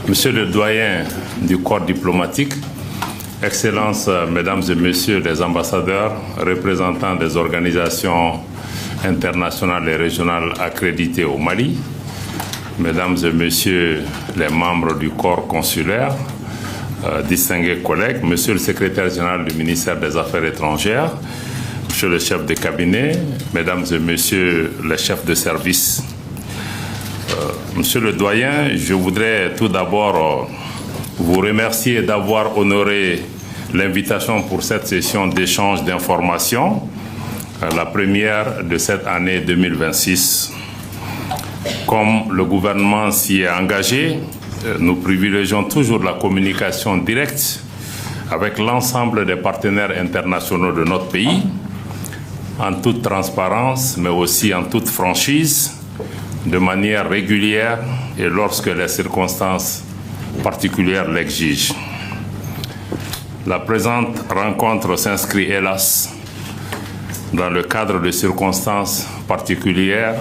Monsieur le doyen du corps diplomatique, Excellences, Mesdames et Messieurs les ambassadeurs, représentants des organisations internationales et régionales accréditées au Mali, Mesdames et Messieurs les membres du corps consulaire, distingués collègues, Monsieur le secrétaire général du ministère des Affaires étrangères, Monsieur le chef de cabinet, Mesdames et Messieurs les chefs de service. Monsieur le doyen, je voudrais tout d'abord vous remercier d'avoir honoré l'invitation pour cette session d'échange d'informations, la première de cette année 2026. Comme le gouvernement s'y est engagé, nous privilégions toujours la communication directe avec l'ensemble des partenaires internationaux de notre pays, en toute transparence, mais aussi en toute franchise, de manière régulière et lorsque les circonstances particulières l'exigent. La présente rencontre s'inscrit, hélas, dans le cadre de circonstances particulières,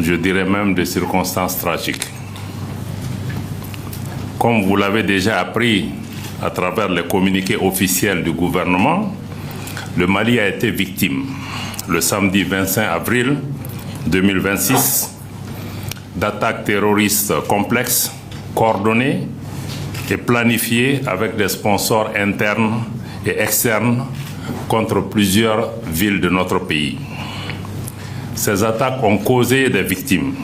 je dirais même de circonstances tragiques. Comme vous l'avez déjà appris à travers les communiqués officiels du gouvernement, le Mali a été victime, le samedi 25 avril 2026, d'attaques terroristes complexes, coordonnées et planifiées avec des sponsors internes et externes contre plusieurs villes de notre pays. Ces attaques ont causé des victimes,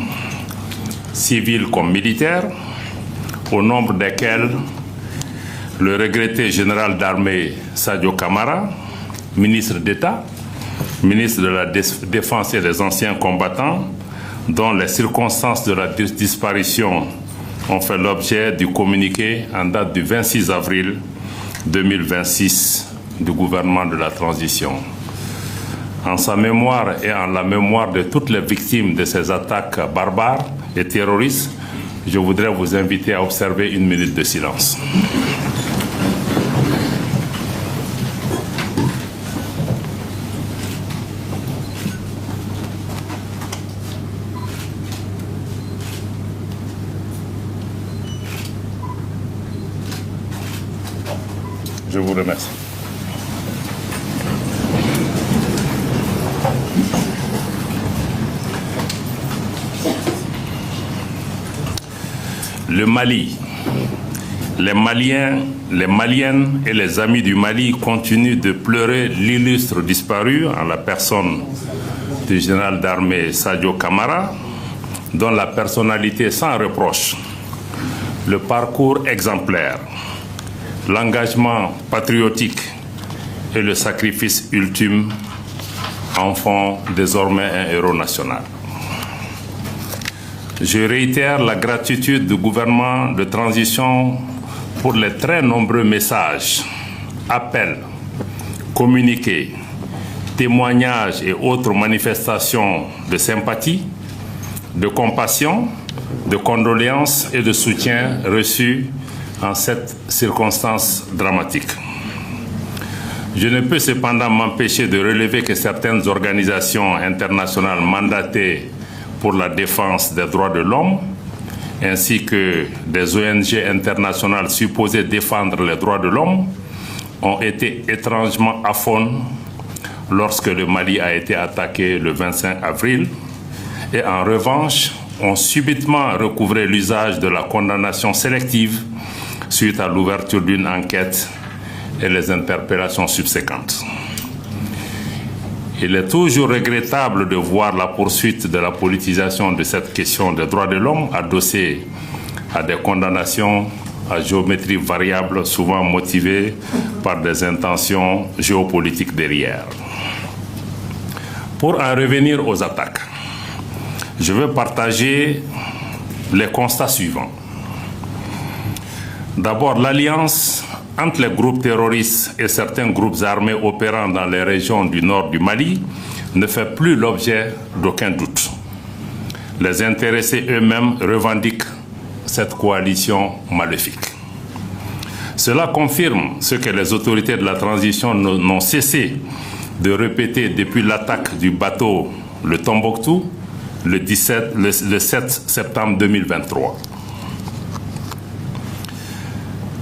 civiles comme militaires, au nombre desquelles le regretté général d'armée Sadio Camara, ministre d'État, ministre de la Défense et des anciens combattants, dont les circonstances de la disparition ont fait l'objet du communiqué en date du 26 avril 2026 du gouvernement de la transition. En sa mémoire et en la mémoire de toutes les victimes de ces attaques barbares et terroristes, je voudrais vous inviter à observer une minute de silence. Je vous remercie. Le Mali, les Maliens, les Maliennes et les amis du Mali continuent de pleurer l'illustre disparu en la personne du général d'armée Sadio Camara, dont la personnalité sans reproche, le parcours exemplaire, l'engagement patriotique et le sacrifice ultime en font désormais un héros national. Je réitère la gratitude du gouvernement de transition pour les très nombreux messages, appels, communiqués, témoignages et autres manifestations de sympathie, de compassion, de condoléances et de soutien reçus en cette circonstance dramatique. Je ne peux cependant m'empêcher de relever que certaines organisations internationales mandatées pour la défense des droits de l'homme, ainsi que des ONG internationales supposées défendre les droits de l'homme, ont été étrangement aphones lorsque le Mali a été attaqué le 25 avril et en revanche ont subitement recouvré l'usage de la condamnation sélective suite à l'ouverture d'une enquête et les interpellations subséquentes. Il est toujours regrettable de voir la poursuite de la politisation de cette question des droits de l'homme adossée à des condamnations à géométrie variable, souvent motivées par des intentions géopolitiques derrière. Pour en revenir aux attaques, je veux partager les constats suivants. D'abord, l'alliance entre les groupes terroristes et certains groupes armés opérant dans les régions du nord du Mali ne fait plus l'objet d'aucun doute. Les intéressés eux-mêmes revendiquent cette coalition maléfique. Cela confirme ce que les autorités de la transition n'ont cessé de répéter depuis l'attaque du bateau le Tombouctou le 7 septembre 2023.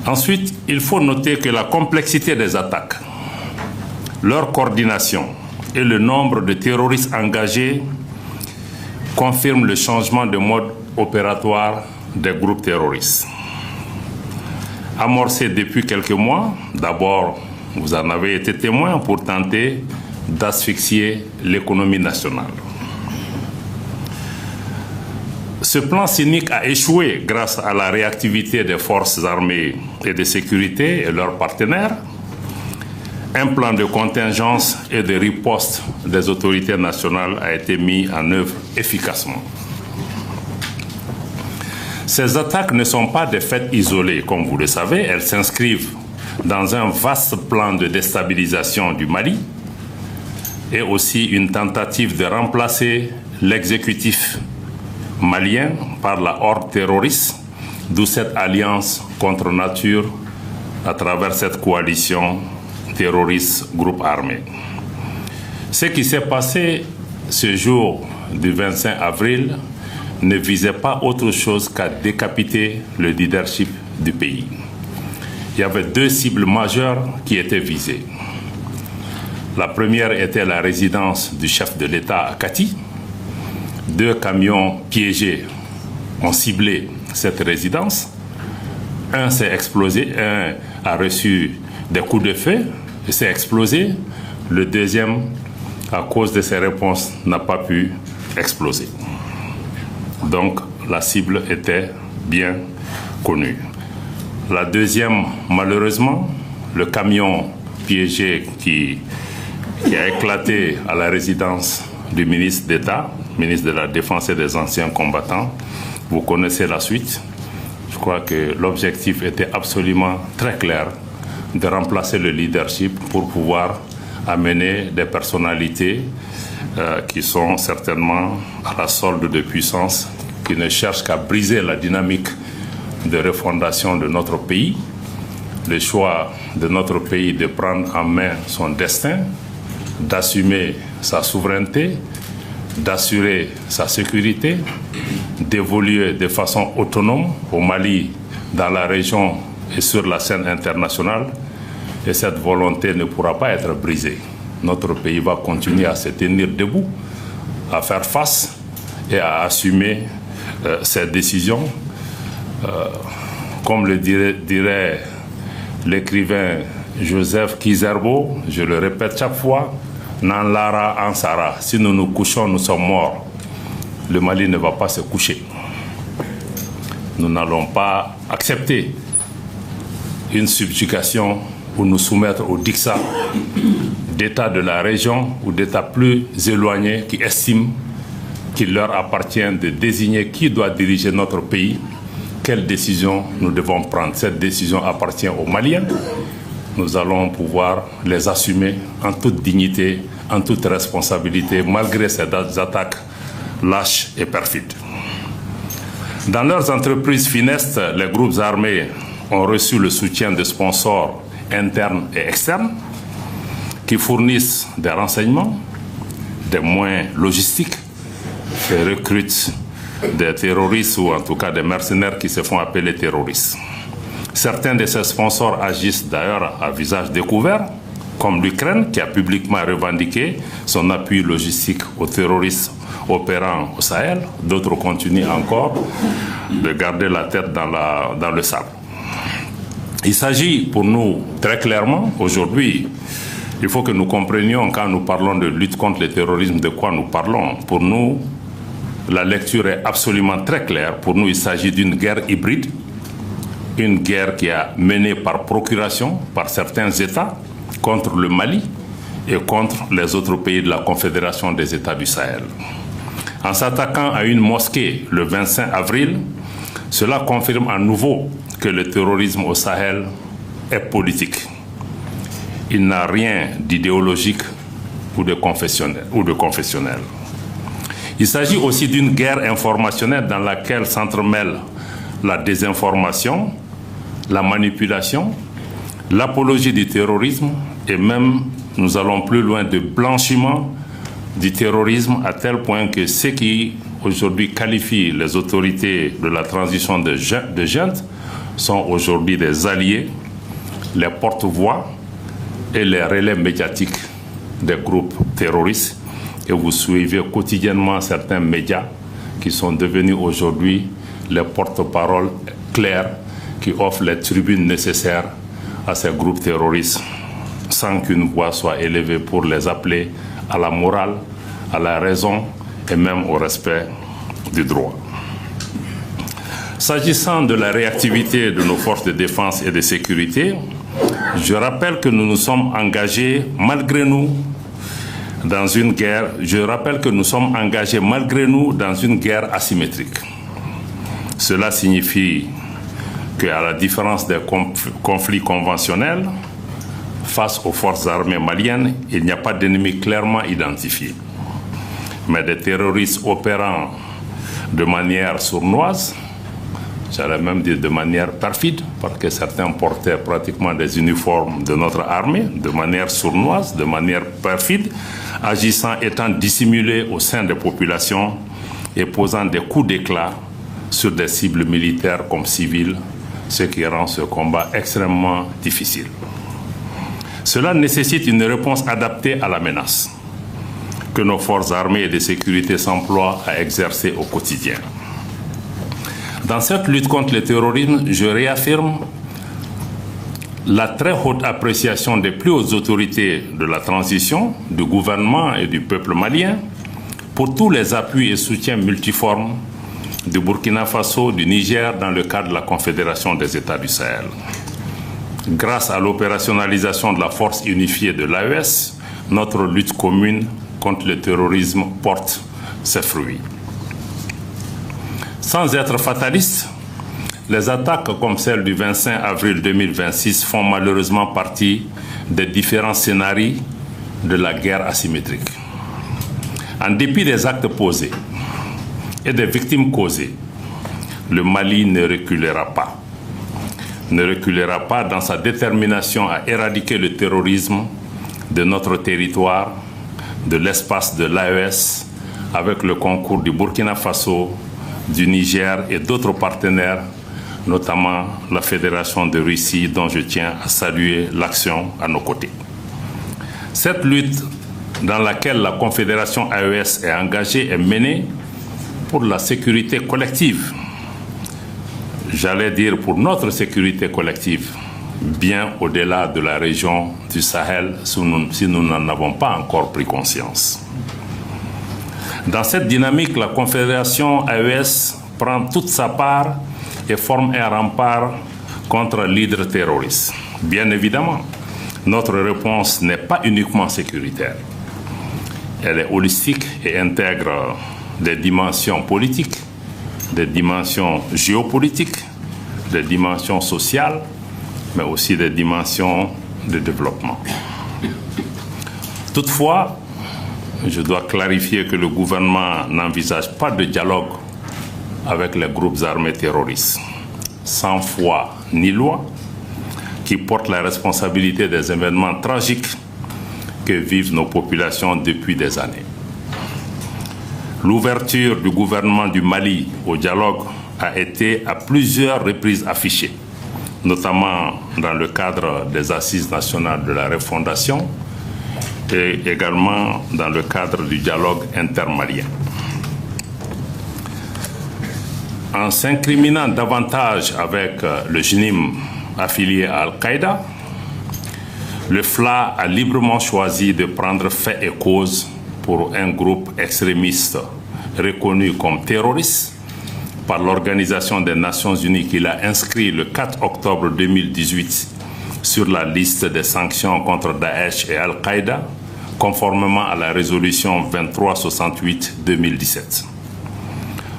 Ensuite, il faut noter que la complexité des attaques, leur coordination et le nombre de terroristes engagés confirment le changement de mode opératoire des groupes terroristes. Amorcé depuis quelques mois, d'abord, vous en avez été témoin pour tenter d'asphyxier l'économie nationale. Ce plan cynique a échoué grâce à la réactivité des forces armées et de sécurité et leurs partenaires. Un plan de contingence et de riposte des autorités nationales a été mis en œuvre efficacement. Ces attaques ne sont pas des faits isolés, comme vous le savez. Elles s'inscrivent dans un vaste plan de déstabilisation du Mali et aussi une tentative de remplacer l'exécutif malien par la horde terroriste, d'où cette alliance contre nature à travers cette coalition terroriste groupe armé. Ce qui s'est passé ce jour du 25 avril ne visait pas autre chose qu'à décapiter le leadership du pays. Il y avait deux cibles majeures qui étaient visées. La première était la résidence du chef de l'État à Kati. Deux camions piégés ont ciblé cette résidence. Un s'est explosé, un a reçu des coups de feu et s'est explosé. Le deuxième, à cause de ses réponses, n'a pas pu exploser. Donc la cible était bien connue. La deuxième, malheureusement, le camion piégé qui a éclaté à la résidence du ministre d'État, ministre de la Défense et des Anciens Combattants. Vous connaissez la suite. Je crois que l'objectif était absolument très clair de remplacer le leadership pour pouvoir amener des personnalités qui sont certainement à la solde de puissance, qui ne cherchent qu'à briser la dynamique de refondation de notre pays, le choix de notre pays de prendre en main son destin, d'assumer sa souveraineté, d'assurer sa sécurité, d'évoluer de façon autonome au Mali, dans la région et sur la scène internationale. Et cette volonté ne pourra pas être brisée. Notre pays va continuer à se tenir debout, à faire face et à assumer ces décisions. Comme le dirait l'écrivain Joseph Kizerbo, je le répète chaque fois, Nan Lara Ansara, si nous nous couchons, nous sommes morts. Le Mali ne va pas se coucher. Nous n'allons pas accepter une subjugation ou nous soumettre au diktat d'États de la région ou d'États plus éloignés qui estiment qu'il leur appartient de désigner qui doit diriger notre pays, quelle décision nous devons prendre. Cette décision appartient aux Maliens. Nous allons pouvoir les assumer en toute dignité, en toute responsabilité, malgré ces attaques lâches et perfides. Dans leurs entreprises funestes, les groupes armés ont reçu le soutien de sponsors internes et externes qui fournissent des renseignements, des moyens logistiques et recrutent des terroristes ou en tout cas des mercenaires qui se font appeler terroristes. Certains de ces sponsors agissent d'ailleurs à visage découvert, comme l'Ukraine qui a publiquement revendiqué son appui logistique aux terroristes opérant au Sahel. D'autres continuent encore de garder la tête dans le sable. Il s'agit pour nous très clairement, aujourd'hui, il faut que nous comprenions quand nous parlons de lutte contre le terrorisme de quoi nous parlons. Pour nous, la lecture est absolument très claire. Pour nous, il s'agit d'une guerre hybride, une guerre qui est menée par procuration par certains États contre le Mali et contre les autres pays de la Confédération des États du Sahel. En s'attaquant à une mosquée le 25 avril, cela confirme à nouveau que le terrorisme au Sahel est politique. Il n'a rien d'idéologique ou de confessionnel. Il s'agit aussi d'une guerre informationnelle dans laquelle s'entremêlent la désinformation, la manipulation, l'apologie du terrorisme et même, nous allons plus loin, de blanchiment du terrorisme à tel point que ceux qui aujourd'hui qualifient les autorités de la transition de junte sont aujourd'hui des alliés, les porte-voix et les relais médiatiques des groupes terroristes. Et vous suivez quotidiennement certains médias qui sont devenus aujourd'hui les porte-paroles clairs qui offrent les tribunes nécessaires à ces groupes terroristes sans qu'une voix soit élevée pour les appeler à la morale, à la raison et même au respect du droit. S'agissant de la réactivité de nos forces de défense et de sécurité, je rappelle que nous nous sommes engagés malgré nous dans une guerre. Je rappelle que nous sommes engagés malgré nous dans une guerre asymétrique. Cela signifie qu'à la différence des conflits conventionnels, face aux forces armées maliennes, il n'y a pas d'ennemi clairement identifié. Mais des terroristes opérant de manière sournoise, j'allais même dire de manière perfide, parce que certains portaient pratiquement des uniformes de notre armée, de manière sournoise, de manière perfide, agissant étant dissimulés au sein des populations et posant des coups d'éclat sur des cibles militaires comme civiles, ce qui rend ce combat extrêmement difficile. Cela nécessite une réponse adaptée à la menace que nos forces armées et de sécurité s'emploient à exercer au quotidien. Dans cette lutte contre le terrorisme, je réaffirme la très haute appréciation des plus hautes autorités de la transition, du gouvernement et du peuple malien pour tous les appuis et soutiens multiformes du Burkina Faso, du Niger dans le cadre de la Confédération des États du Sahel. Grâce à l'opérationnalisation de la force unifiée de l'AES, notre lutte commune contre le terrorisme porte ses fruits. Sans être fataliste, les attaques comme celle du 25 avril 2026 font malheureusement partie des différents scénarios de la guerre asymétrique. En dépit des actes posés et des victimes causées, le Mali ne reculera pas dans sa détermination à éradiquer le terrorisme de notre territoire, de l'espace de l'AES, avec le concours du Burkina Faso, du Niger et d'autres partenaires, notamment la Fédération de Russie, dont je tiens à saluer l'action à nos côtés. Cette lutte dans laquelle la Confédération AES est engagée est menée pour la sécurité collective. J'allais dire pour notre sécurité collective, bien au-delà de la région du Sahel, si nous n'en avons pas encore pris conscience. Dans cette dynamique, la Confédération AES prend toute sa part et forme un rempart contre l'hydre terroriste. Bien évidemment, notre réponse n'est pas uniquement sécuritaire. Elle est holistique et intègre des dimensions politiques, des dimensions géopolitiques, des dimensions sociales, mais aussi des dimensions de développement. Toutefois, je dois clarifier que le gouvernement n'envisage pas de dialogue avec les groupes armés terroristes, sans foi ni loi, qui portent la responsabilité des événements tragiques que vivent nos populations depuis des années. L'ouverture du gouvernement du Mali au dialogue a été à plusieurs reprises affichée, notamment dans le cadre des Assises nationales de la refondation et également dans le cadre du dialogue intermalien. En s'incriminant davantage avec le JNIM affilié à Al-Qaïda, le FLA a librement choisi de prendre fait et cause pour un groupe extrémiste reconnu comme terroriste par l'Organisation des Nations Unies qu'il a inscrit le 4 octobre 2018 sur la liste des sanctions contre Daesh et Al-Qaïda, conformément à la résolution 2368-2017.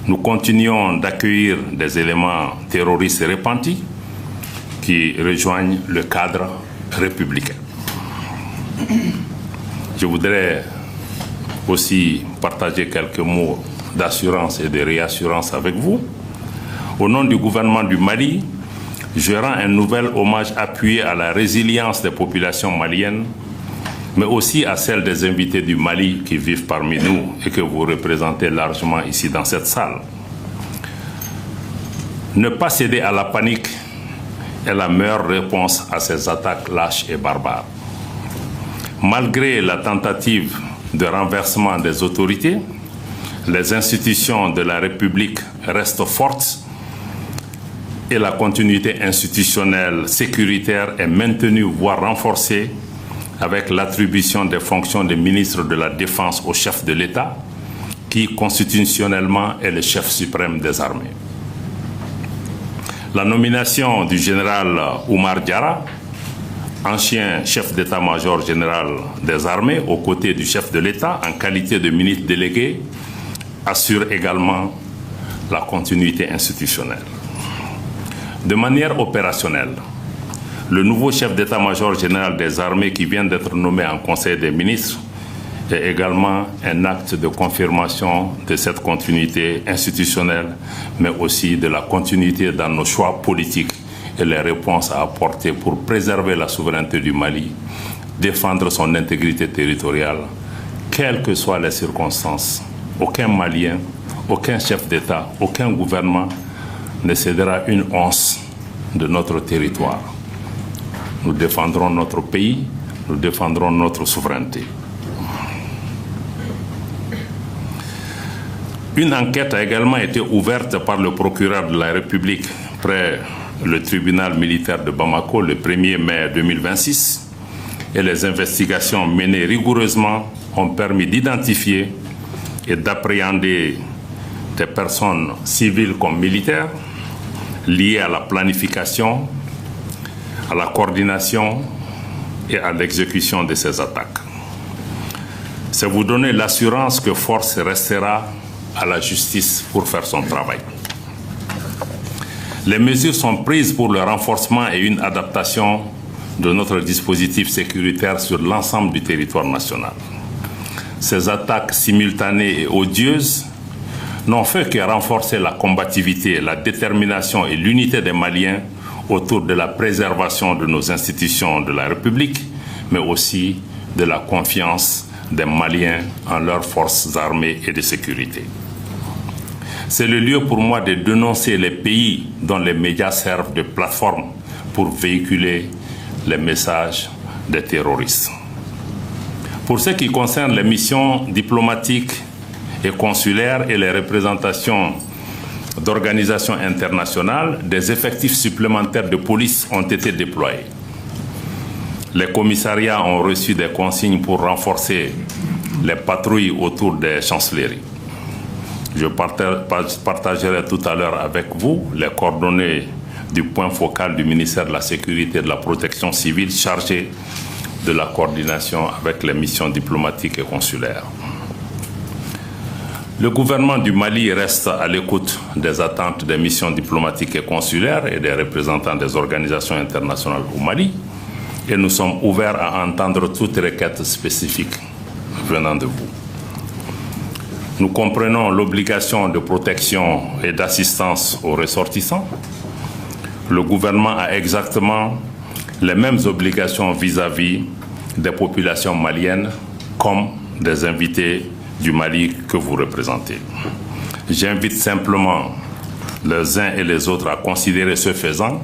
Nous continuons d'accueillir des éléments terroristes repentis qui rejoignent le cadre républicain. Je voudrais aussi partager quelques mots d'assurance et de réassurance avec vous. Au nom du gouvernement du Mali, je rends un nouvel hommage appuyé à la résilience des populations maliennes, mais aussi à celle des invités du Mali qui vivent parmi nous et que vous représentez largement ici dans cette salle. Ne pas céder à la panique est la meilleure réponse à ces attaques lâches et barbares. Malgré la tentative de renversement des autorités, les institutions de la République restent fortes et la continuité institutionnelle sécuritaire est maintenue, voire renforcée, avec l'attribution des fonctions de ministre de la Défense au chef de l'État, qui constitutionnellement est le chef suprême des armées. La nomination du général Oumar Diarra, ancien chef d'état-major général des armées, aux côtés du chef de l'État, en qualité de ministre délégué, assure également la continuité institutionnelle. De manière opérationnelle, le nouveau chef d'état-major général des armées qui vient d'être nommé en Conseil des ministres est également un acte de confirmation de cette continuité institutionnelle, mais aussi de la continuité dans nos choix politiques et les réponses à apporter pour préserver la souveraineté du Mali, défendre son intégrité territoriale, quelles que soient les circonstances. Aucun Malien, aucun chef d'État, aucun gouvernement ne cédera une once de notre territoire. Nous défendrons notre pays, nous défendrons notre souveraineté. Une enquête a également été ouverte par le procureur de la République près le tribunal militaire de Bamako le 1er mai 2026 et les investigations menées rigoureusement ont permis d'identifier et d'appréhender des personnes civiles comme militaires liées à la planification, à la coordination et à l'exécution de ces attaques. C'est vous donner l'assurance que force restera à la justice pour faire son travail. Les mesures sont prises pour le renforcement et une adaptation de notre dispositif sécuritaire sur l'ensemble du territoire national. Ces attaques simultanées et odieuses n'ont fait que renforcer la combativité, la détermination et l'unité des Maliens autour de la préservation de nos institutions de la République, mais aussi de la confiance des Maliens en leurs forces armées et de sécurité. C'est le lieu pour moi de dénoncer les pays dont les médias servent de plateforme pour véhiculer les messages des terroristes. Pour ce qui concerne les missions diplomatiques et consulaires et les représentations d'organisations internationales, des effectifs supplémentaires de police ont été déployés. Les commissariats ont reçu des consignes pour renforcer les patrouilles autour des chancelleries. Je partagerai tout à l'heure avec vous les coordonnées du point focal du ministère de la Sécurité et de la Protection civile chargé de la coordination avec les missions diplomatiques et consulaires. Le gouvernement du Mali reste à l'écoute des attentes des missions diplomatiques et consulaires et des représentants des organisations internationales au Mali et nous sommes ouverts à entendre toute requête spécifique venant de vous. Nous comprenons l'obligation de protection et d'assistance aux ressortissants. Le gouvernement a exactement les mêmes obligations vis-à-vis des populations maliennes comme des invités du Mali que vous représentez. J'invite simplement les uns et les autres à considérer ce faisant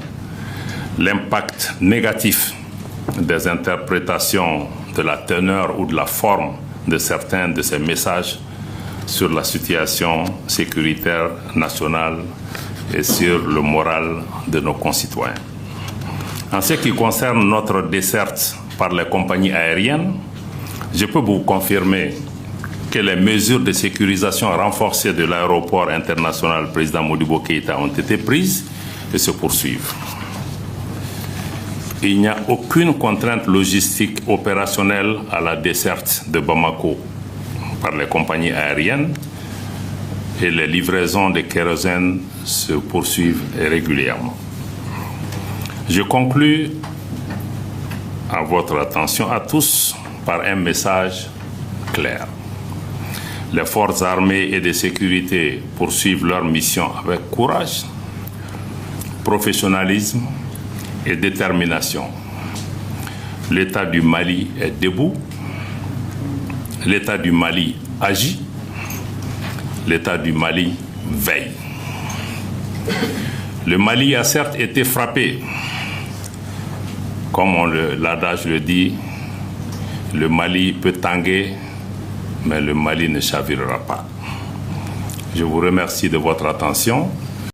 l'impact négatif des interprétations de la teneur ou de la forme de certains de ces messages sur la situation sécuritaire nationale et sur le moral de nos concitoyens. En ce qui concerne notre desserte par les compagnies aériennes, je peux vous confirmer que les mesures de sécurisation renforcées de l'aéroport international président Modibo Keïta ont été prises et se poursuivent. Il n'y a aucune contrainte logistique opérationnelle à la desserte de Bamako par les compagnies aériennes et les livraisons de kérosène se poursuivent régulièrement. Je conclus à votre attention à tous par un message clair. Les forces armées et de sécurité poursuivent leur mission avec courage, professionnalisme et détermination. L'État du Mali est debout. L'État du Mali agit. L'État du Mali veille. Le Mali a certes été frappé Comme l'adage le dit, le Mali peut tanguer, mais le Mali ne chavirera pas. Je vous remercie de votre attention.